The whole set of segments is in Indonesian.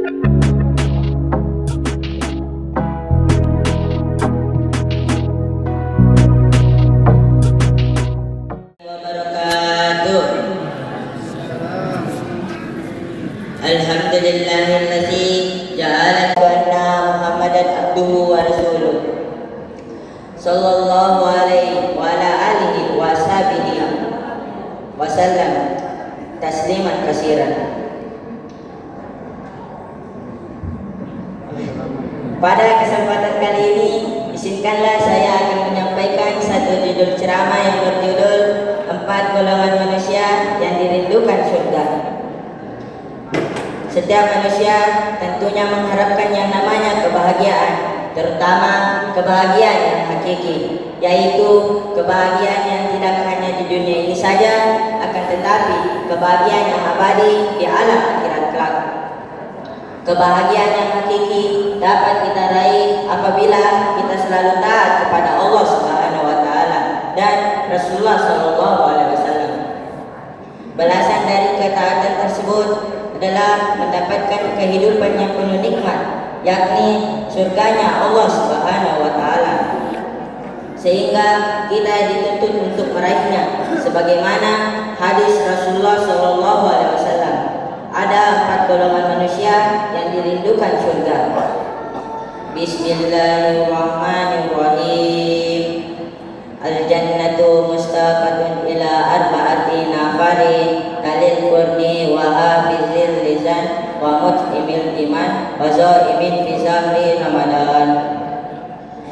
Alhamdulillahilladzi ja'ala anna Muhammadan abduhu wa rasuluh sallallahu alaihi wa ala alihi wa sahbihi wa sallam tasliman katsiran. Pada kesempatan kali ini, izinkanlah saya akan menyampaikan satu judul ceramah yang berjudul 4 golongan manusia yang dirindukan surga. Setiap manusia tentunya mengharapkan yang namanya kebahagiaan, terutama kebahagiaan yang hakiki, yaitu kebahagiaan yang tidak hanya di dunia ini saja, akan tetapi kebahagiaan yang abadi di alam akhirat kelak. Kebahagiaan yang hakiki dapat kita raih apabila kita selalu taat kepada Allah Subhanahu wa taala dan Rasulullah sallallahu alaihi wasallam. Balasan dari ketaatan tersebut adalah mendapatkan kehidupan yang penuh nikmat, yakni surganya Allah Subhanahu wa taala. Sehingga kita dituntut untuk meraihnya sebagaimana hadis Rasulullah sallallahu alaihi wasallam. Ada 4 golongan manusia yang dirindukan surga. Bismillahirrahmanirrahim. Al-jannatu mustaqatun ila arba'ati nafarin kalil qurni wa hafizil lisan wa mut'imil iman wa zaimin fi zahri ramadan.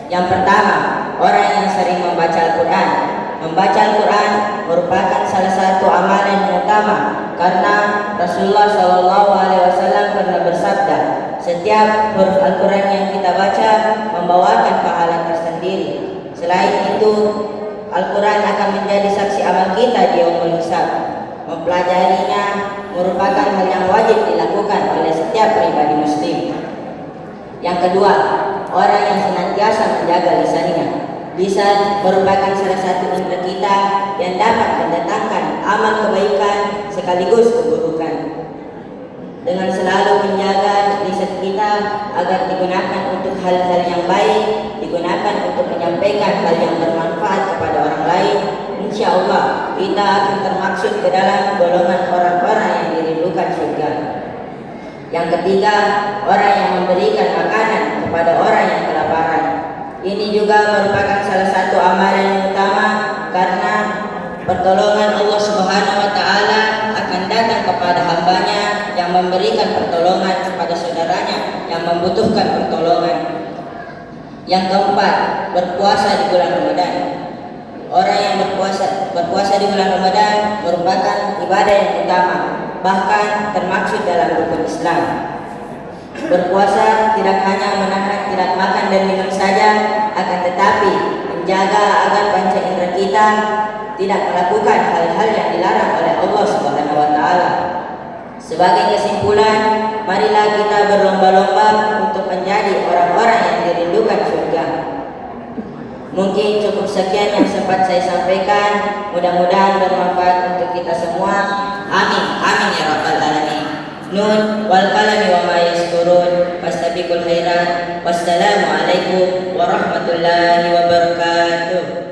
Yang pertama, orang yang sering membaca Al-Quran. Membaca Al-Quran merupakan salah satu amalan yang utama, karena Rasulullah SAW pernah bersabda, setiap huruf Al-Quran yang kita baca membawakan pahala tersendiri. Selain itu, Al-Quran akan menjadi saksi amal kita di yaumul hisab. Mempelajarinya merupakan hal yang wajib dilakukan oleh setiap pribadi muslim. Yang kedua, orang yang senantiasa menjaga lisannya. Lisan merupakan salah satu indera kita yang dapat mendatangkan amal kebaikan sekaligus keburukan. Dengan selalu menjaga lisan kita agar digunakan untuk hal-hal yang baik, digunakan untuk menyampaikan hal yang bermanfaat kepada orang lain, insya Allah kita akan termaksud ke dalam golongan orang-orang yang dirindukan surga. Yang ketiga, orang yang memberikan makanan kepada orang yang kelaparan. Ini juga merupakan salah satu amalan yang utama, karena pertolongan Allah Subhanahu wa taala akan datang kepada hambanya yang memberikan pertolongan kepada saudaranya yang membutuhkan pertolongan. Yang keempat, berpuasa di bulan Ramadan. Orang yang berpuasa di bulan Ramadan merupakan ibadah yang utama, bahkan termaksud dalam rukun Islam. Berpuasa tidak hanya menahan tidak makan dan minum saja, akan tetapi menjaga agar panca indera kita tidak melakukan hal-hal yang dilarang oleh Allah Subhanahu wa taala. Sebagai kesimpulan, marilah kita berlomba-lomba untuk menjadi orang-orang yang dirindukan surga. Mungkin cukup sekian yang sempat saya sampaikan. Mudah-mudahan bermanfaat untuk kita semua. Amin, amin ya rabbal alamin. Nun wal qalami wa ma yasturun. Fastabiqul khairat. Wassalamualaikum warahmatullahi wabarakatuh.